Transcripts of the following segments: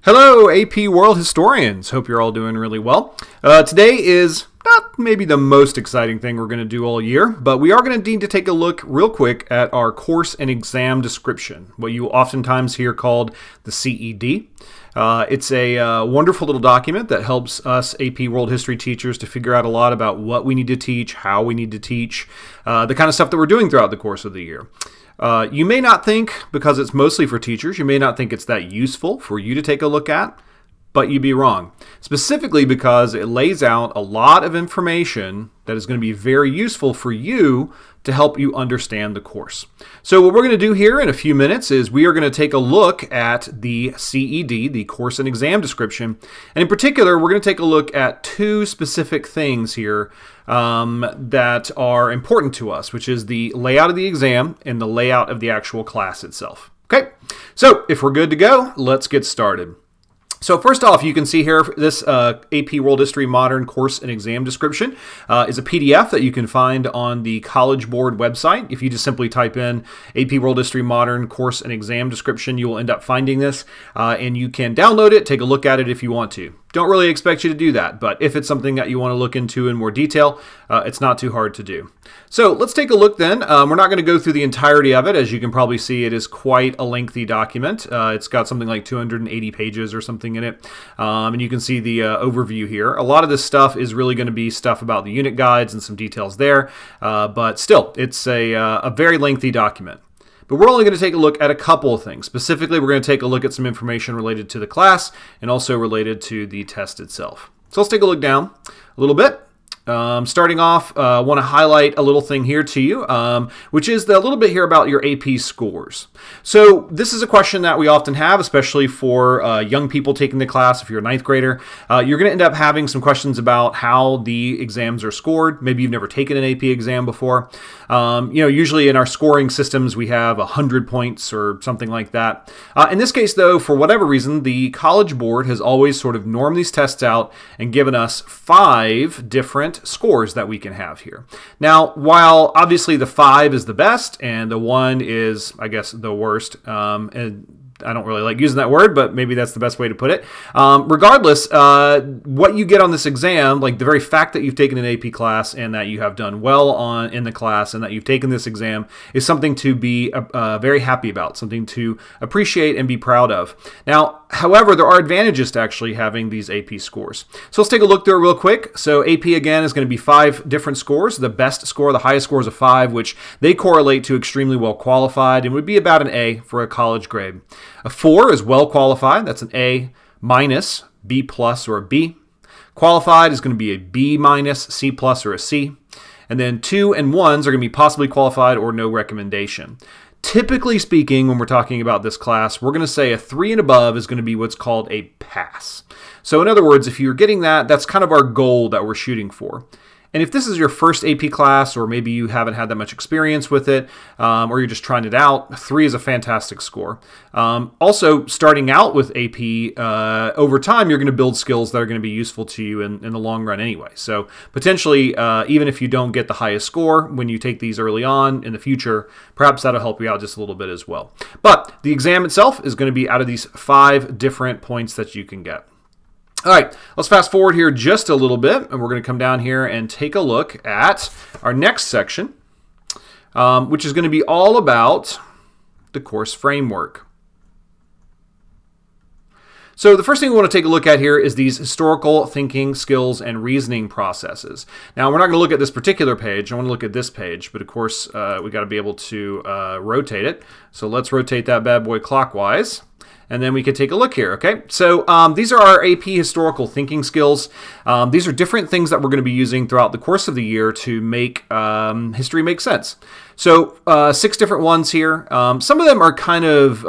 Hello, AP World Historians. Hope you're all doing really well. Today is not maybe the most exciting thing we're going to do all year, but we are going to need to take a look real quick at our course and exam description, what you oftentimes hear called the CED. It's a wonderful little document that helps us AP World History teachers to figure out a lot about what we need to teach, how we need to teach, the kind of stuff that we're doing throughout the course of the year. You may not think, because it's mostly for teachers, you may not think it's that useful for you to take a look at, but you'd be wrong. Specifically because it lays out a lot of information that is going to be very useful for you to help you understand the course. So what we're going to do here in a few minutes is we are going to take a look at the CED, the course and exam description. And in particular, we're going to take a look at two specific things here that are important to us, which is the layout of the exam and the layout of the actual class itself. Okay, so if we're good to go, let's get started. So first off, you can see here this AP World History Modern course and exam description is a PDF that you can find on the College Board website. If you just simply type in AP World History Modern course and exam description, you will end up finding this, and you can download it, take a look at it if you want to. Don't really expect you to do that, but if it's something that you want to look into in more detail, it's not too hard to do. So let's take a look then. We're not going to go through the entirety of it. As you can probably see, it is quite a lengthy document. It's got something like 280 pages or something in it, and you can see the overview here. A lot of this stuff is really going to be stuff about the unit guides and some details there, but still, it's a very lengthy document. But we're only going to take a look at a couple of things. Specifically, we're going to take a look at some information related to the class and also related to the test itself. So let's take a look down a little bit. Starting off, I want to highlight a little thing here to you, which is a little bit here about your AP scores. So this is a question that we often have, especially for young people taking the class. If you're a ninth grader, you're going to end up having some questions about how the exams are scored. Maybe you've never taken an AP exam before. Usually in our scoring systems, we have 100 points or something like that. In this case, though, for whatever reason, the College Board has always sort of normed these tests out and given us 5 different scores that we can have here. Now, while obviously the 5 is the best and the 1 is, I guess, the worst, and I don't really like using that word, but maybe that's the best way to put it. Regardless, what you get on this exam, like the very fact that you've taken an AP class and that you have done well in the class and that you've taken this exam is something to be very happy about, something to appreciate and be proud of. Now, however, there are advantages to actually having these AP scores. So let's take a look through it real quick. So AP, again, is going to be 5 different scores. The best score, the highest score is a 5, which they correlate to extremely well qualified and would be about an A for a college grade. A 4 is well qualified. That's an A minus, B plus, or a B. Qualified is going to be a B minus, C plus, or a C. And then 2 and 1s are going to be possibly qualified or no recommendation. Typically speaking, when we're talking about this class, we're going to say a 3 and above is going to be what's called a pass. So in other words, if you're getting that, that's kind of our goal that we're shooting for. And if this is your first AP class, or maybe you haven't had that much experience with it, or you're just trying it out, 3 is a fantastic score. Also, starting out with AP, over time, you're going to build skills that are going to be useful to you in the long run anyway. So potentially, even if you don't get the highest score when you take these early on in the future, perhaps that'll help you out just a little bit as well. But the exam itself is going to be out of these 5 different points that you can get. All right, let's fast forward here just a little bit, and we're going to come down here and take a look at our next section, which is going to be all about the course framework. So the first thing we want to take a look at here is these historical thinking, skills, and reasoning processes. Now, we're not going to look at this particular page. I want to look at this page, but of course, we got to be able to rotate it. So let's rotate that bad boy clockwise. And then we can take a look here, okay? So these are our AP historical thinking skills. These are different things that we're going to be using throughout the course of the year to make history make sense. So 6 different ones here. Some of them are kind of,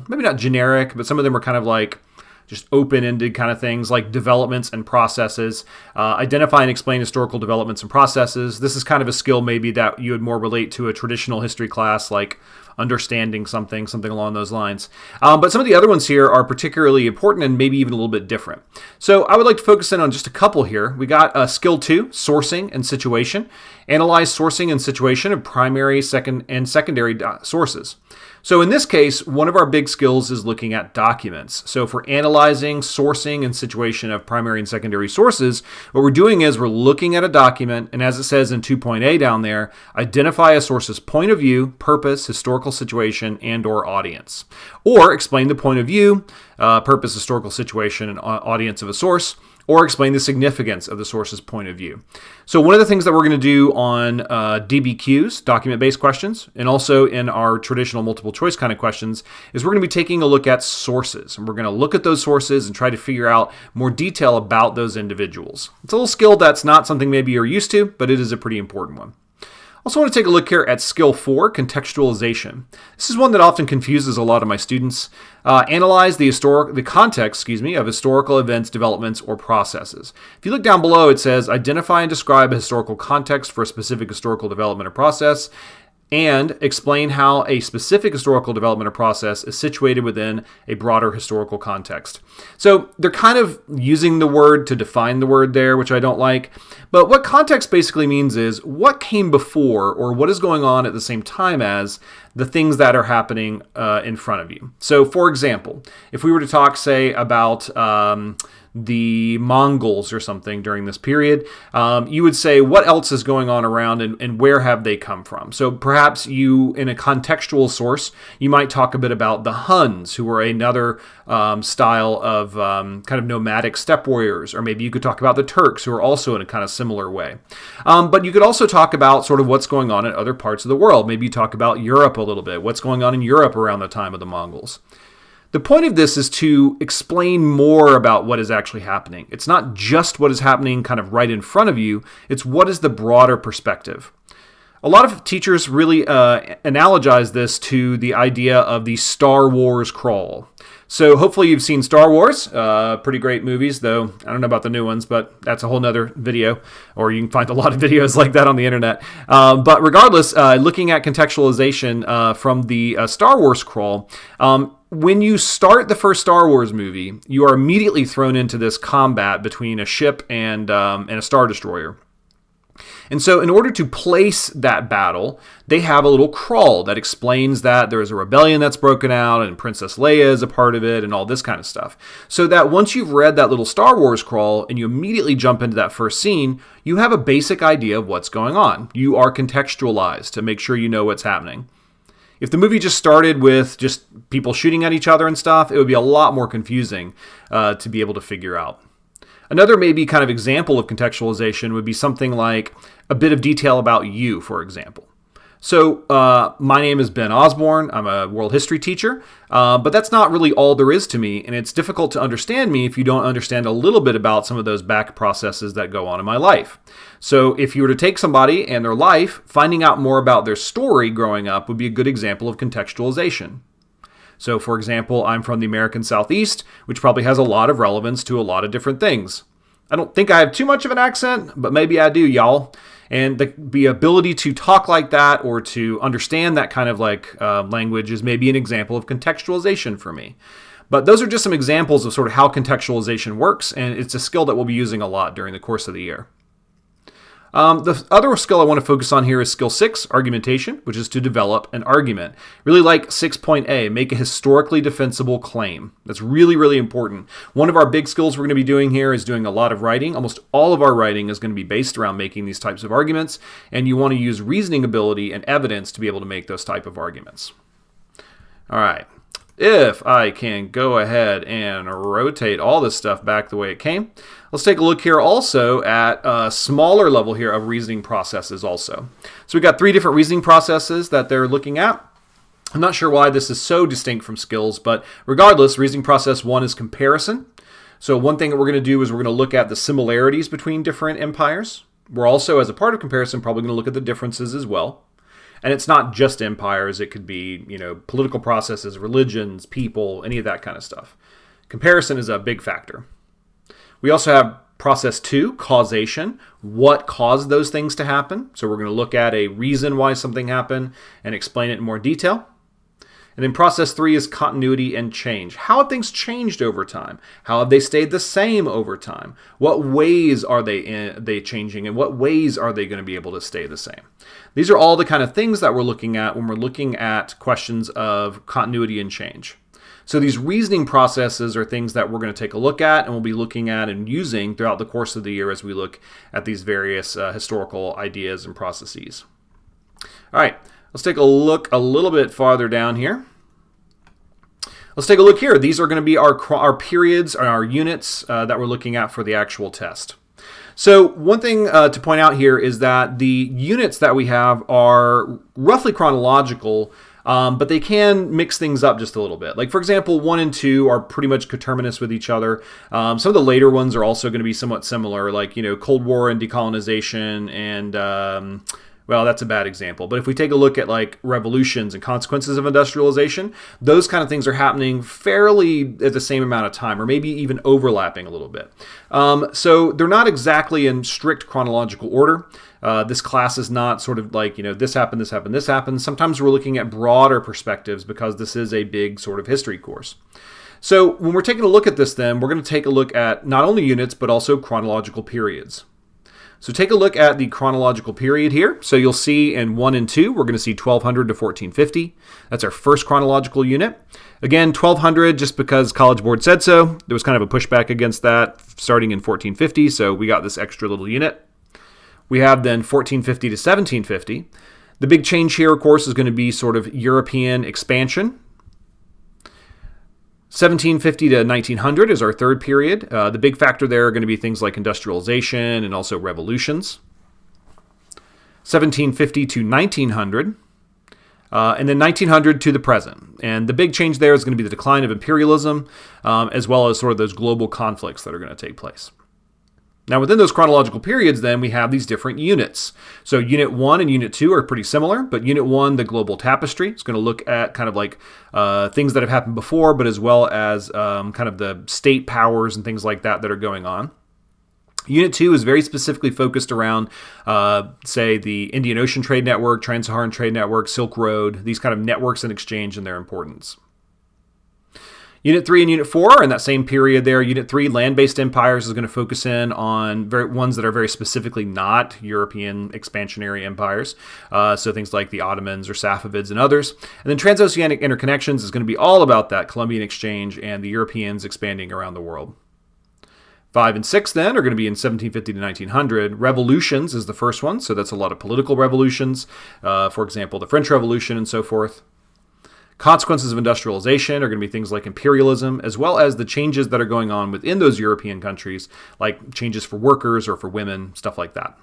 maybe not generic, but some of them are kind of like just open-ended kind of things like developments and processes. Identify and explain historical developments and processes. This is kind of a skill maybe that you would more relate to a traditional history class like understanding something along those lines. But some of the other ones here are particularly important and maybe even a little bit different. So I would like to focus in on just a couple here. We got skill 2, sourcing and situation. Analyze sourcing and situation of primary, and secondary sources. So in this case, one of our big skills is looking at documents. So for analyzing, sourcing, and situation of primary and secondary sources, what we're doing is we're looking at a document, and as it says in 2.A down there, identify a source's point of view, purpose, historical situation, and/or audience. Or explain the point of view, purpose, historical situation, and audience of a source, or explain the significance of the source's point of view. So one of the things that we're going to do on DBQs, document-based questions, and also in our traditional multiple choice kind of questions, is we're going to be taking a look at sources. And we're going to look at those sources and try to figure out more detail about those individuals. It's a little skill that's not something maybe you're used to, but it is a pretty important one. Also want to take a look here at skill 4, contextualization. This is one that often confuses a lot of my students. Analyze the context, of historical events, developments, or processes. If you look down below, it says identify and describe a historical context for a specific historical development or process, and explain how a specific historical development or process is situated within a broader historical context. So they're kind of using the word to define the word there, which I don't like. But what context basically means is what came before or what is going on at the same time as the things that are happening in front of you. So for example, if we were to talk, say, about the Mongols or something during this period, you would say what else is going on around and where have they come from. So perhaps you, in a contextual source, you might talk a bit about the Huns, who were another style of kind of nomadic steppe warriors, or maybe you could talk about the Turks, who are also in a kind of similar way. But you could also talk about sort of what's going on in other parts of the world. Maybe you talk about Europe a little bit, what's going on in Europe around the time of the Mongols. The point of this is to explain more about what is actually happening. It's not just what is happening kind of right in front of you, it's what is the broader perspective. A lot of teachers really analogize this to the idea of the Star Wars crawl. So hopefully you've seen Star Wars, pretty great movies, though I don't know about the new ones, but that's a whole nother video, or you can find a lot of videos like that on the internet. But regardless, looking at contextualization from the Star Wars crawl, when you start the first Star Wars movie, you are immediately thrown into this combat between a ship and a Star Destroyer. And so in order to place that battle, they have a little crawl that explains that there is a rebellion that's broken out and Princess Leia is a part of it and all this kind of stuff. So that once you've read that little Star Wars crawl and you immediately jump into that first scene, you have a basic idea of what's going on. You are contextualized to make sure you know what's happening. If the movie just started with just people shooting at each other and stuff, it would be a lot more confusing to be able to figure out. Another maybe kind of example of contextualization would be something like a bit of detail about you, for example. So my name is Ben Osborne. I'm a world history teacher, but that's not really all there is to me, and it's difficult to understand me if you don't understand a little bit about some of those back processes that go on in my life. So if you were to take somebody and their life, finding out more about their story growing up would be a good example of contextualization. So, for example, I'm from the American Southeast, which probably has a lot of relevance to a lot of different things. I don't think I have too much of an accent, but maybe I do, y'all. And the ability to talk like that or to understand that kind of language is maybe an example of contextualization for me. But those are just some examples of sort of how contextualization works, and it's a skill that we'll be using a lot during the course of the year. The other skill I want to focus on here is skill 6, argumentation, which is to develop an argument. Really like 6.A, make a historically defensible claim. That's really, really important. One of our big skills we're going to be doing here is doing a lot of writing. Almost all of our writing is going to be based around making these types of arguments, and you want to use reasoning ability and evidence to be able to make those type of arguments. All right. If I can go ahead and rotate all this stuff back the way it came, let's take a look here also at a smaller level here of reasoning processes also. So we've got 3 different reasoning processes that they're looking at. I'm not sure why this is so distinct from skills, but regardless, reasoning process 1 is comparison. So one thing that we're going to do is we're going to look at the similarities between different empires. We're also, as a part of comparison, probably going to look at the differences as well. And it's not just empires. It could be, political processes, religions, people, any of that kind of stuff. Comparison is a big factor. We also have process 2, causation. What caused those things to happen? So we're going to look at a reason why something happened and explain it in more detail. And then process 3 is continuity and change. How have things changed over time? How have they stayed the same over time? What ways are they changing, and what ways are they going to be able to stay the same? These are all the kind of things that we're looking at when we're looking at questions of continuity and change. So these reasoning processes are things that we're going to take a look at and we'll be looking at and using throughout the course of the year as we look at these various historical ideas and processes. All right, let's take a look a little bit farther down here. Let's take a look here. These are going to be our periods, our units that we're looking at for the actual test. So one thing to point out here is that the units that we have are roughly chronological, but they can mix things up just a little bit. Like, for example, 1 and 2 are pretty much coterminous with each other. Some of the later ones are also going to be somewhat similar, like, Cold War and decolonization and... well, that's a bad example. But if we take a look at like revolutions and consequences of industrialization, those kind of things are happening fairly at the same amount of time, or maybe even overlapping a little bit. So they're not exactly in strict chronological order. This class is not sort of like, this happened, this happened, this happened. Sometimes we're looking at broader perspectives because this is a big sort of history course. So when we're taking a look at this, then we're going to take a look at not only units, but also chronological periods. So take a look at the chronological period here. So you'll see in 1 and 2, we're going to see 1200 to 1450. That's our first chronological unit. Again, 1200 just because College Board said so. There was kind of a pushback against that starting in 1450, so we got this extra little unit. We have then 1450 to 1750. The big change here, of course, is going to be sort of European expansion. 1750 to 1900 is our third period. The big factor there are going to be things like industrialization and also revolutions. 1750 to 1900, and then 1900 to the present. And the big change there is going to be the decline of imperialism, as well as sort of those global conflicts that are going to take place. Now, within those chronological periods, then, we have these different units. So Unit 1 and Unit 2 are pretty similar, but Unit 1, the global tapestry, is going to look at kind of like things that have happened before, but as well as kind of the state powers and things like that that are going on. Unit 2 is very specifically focused around, say, the Indian Ocean Trade Network, Trans-Saharan Trade Network, Silk Road, these kind of networks and exchange and their importance. Unit 3 and Unit 4 are in that same period there. Unit 3, land-based empires, is going to focus in on ones that are very specifically not European expansionary empires. So things like the Ottomans or Safavids and others. And then transoceanic interconnections is going to be all about that Columbian exchange and the Europeans expanding around the world. 5 and 6 then are going to be in 1750 to 1900. Revolutions is the first one, so that's a lot of political revolutions. For example, the French Revolution and so forth. Consequences of industrialization are going to be things like imperialism, as well as the changes that are going on within those European countries, like changes for workers or for women, stuff like that.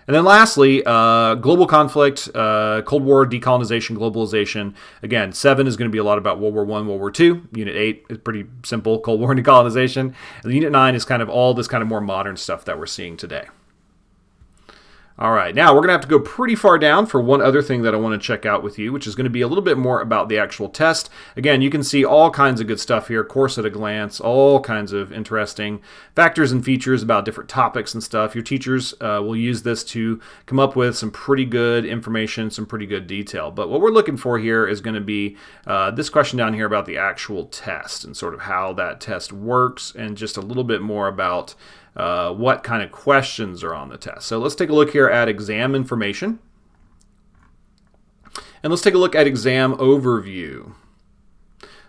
And then lastly, global conflict, Cold War, decolonization, globalization. Again, 7 is going to be a lot about World War I, World War II. Unit 8 is pretty simple, Cold War and decolonization. And Unit 9 is kind of all this kind of more modern stuff that we're seeing today. All right, now we're going to have to go pretty far down for one other thing that I want to check out with you, which is going to be a little bit more about the actual test. Again, you can see all kinds of good stuff here, course at a glance, all kinds of interesting factors and features about different topics and stuff. Your teachers will use this to come up with some pretty good information, some pretty good detail. But what we're looking for here is going to be this question down here about the actual test and sort of how that test works, and just a little bit more about what kind of questions are on the test. So let's take a look here at exam information. And let's take a look at exam overview.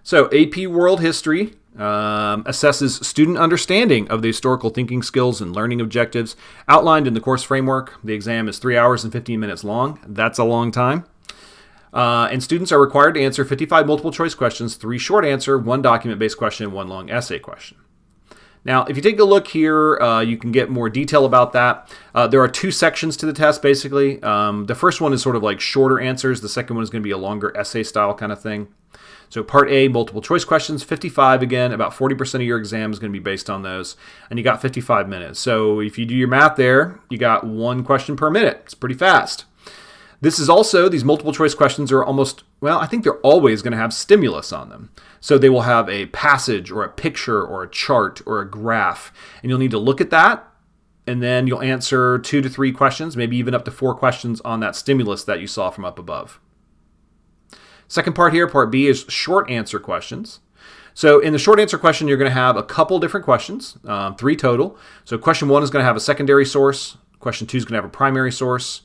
So AP World History assesses student understanding of the historical thinking skills and learning objectives outlined in the course framework. The exam is 3 hours and 15 minutes long. That's a long time. And students are required to answer 55 multiple choice questions, 3 short answer, 1 document-based question, and 1 long essay question. Now, if you take a look here, you can get more detail about that. There are 2 sections to the test, basically. The first one is sort of like shorter answers. The second one is going to be a longer essay style kind of thing. So Part A, multiple choice questions, 55 again. About 40% of your exam is going to be based on those. And you got 55 minutes. So if you do your math there, you got 1 question per minute. It's pretty fast. This is also, these multiple choice questions are almost, well, I think they're always going to have stimulus on them. So they will have a passage or a picture or a chart or a graph, and you'll need to look at that, and then you'll answer 2 to 3 questions, maybe even up to 4 questions on that stimulus that you saw from up above. Second part here, part B, is short answer questions. So in the short answer question, you're going to have a couple different questions, 3 total. So question 1 is going to have a secondary source. Question 2 is going to have a primary source.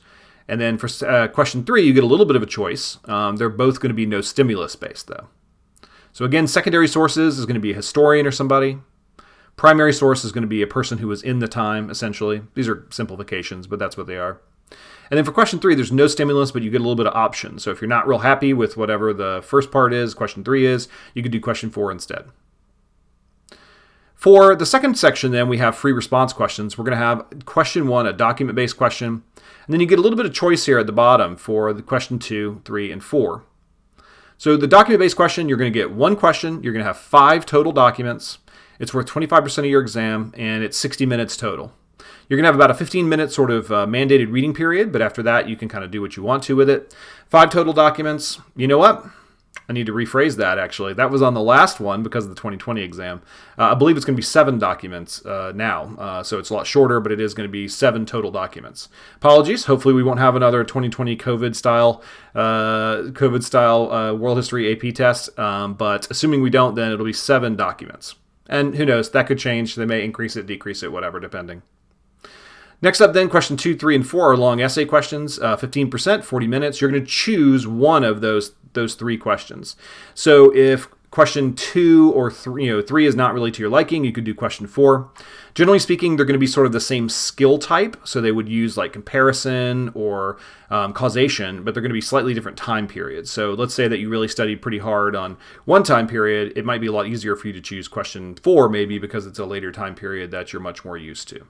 And then for question 3, you get a little bit of a choice. They're both going to be no stimulus based though. So again, secondary sources is going to be a historian or somebody. Primary source is going to be a person who was in the time, essentially. These are simplifications, but that's what they are. And then for question 3, there's no stimulus, but you get a little bit of options. So if you're not real happy with whatever the first part is, question 3 is, you could do question 4 instead. For the second section, then, we have free response questions. We're going to have question 1, a document-based question. And then you get a little bit of choice here at the bottom for the question 2, 3, and 4. So the document-based question, you're going to get 1 question. You're going to have 5 total documents. It's worth 25% of your exam, and it's 60 minutes total. You're going to have about a 15-minute sort of mandated reading period, but after that, you can kind of do what you want to with it. 5 total documents. You know what? I need to rephrase that, actually. That was on the last one because of the 2020 exam. I believe it's going to be 7 documents now, so it's a lot shorter, but it is going to be 7 total documents. Apologies. Hopefully we won't have another 2020 COVID-style world history AP test, but assuming we don't, then it'll be 7 documents. And who knows, that could change. They may increase it, decrease it, whatever, depending. Next up then, question 2, 3, and 4 are long essay questions, 15%, 40 minutes. You're going to choose one of those 3 questions. So if question 2 or 3, 3 is not really to your liking, you could do question 4. Generally speaking, they're going to be sort of the same skill type. So they would use like comparison or causation, but they're going to be slightly different time periods. So let's say that you really studied pretty hard on one time period. It might be a lot easier for you to choose question 4 maybe because it's a later time period that you're much more used to.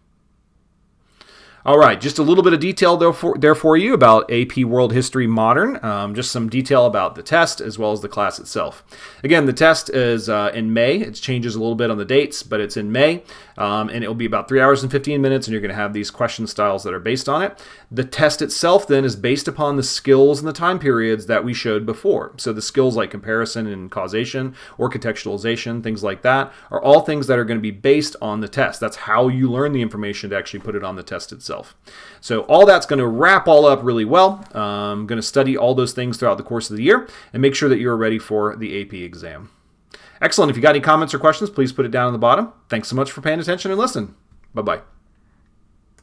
All right, just a little bit of detail there for you about AP World History Modern, just some detail about the test as well as the class itself. Again, the test is in May. It changes a little bit on the dates, but it's in May, and it will be about 3 hours and 15 minutes, and you're going to have these question styles that are based on it. The test itself then is based upon the skills and the time periods that we showed before. So the skills like comparison and causation or contextualization, things like that, are all things that are going to be based on the test. That's how you learn the information to actually put it on the test itself. So all that's going to wrap all up really well. I'm going to study all those things throughout the course of the year and make sure that you're ready for the AP exam. Excellent. If you got any comments or questions, please put it down on the bottom. Thanks so much for paying attention and listening. Bye-bye.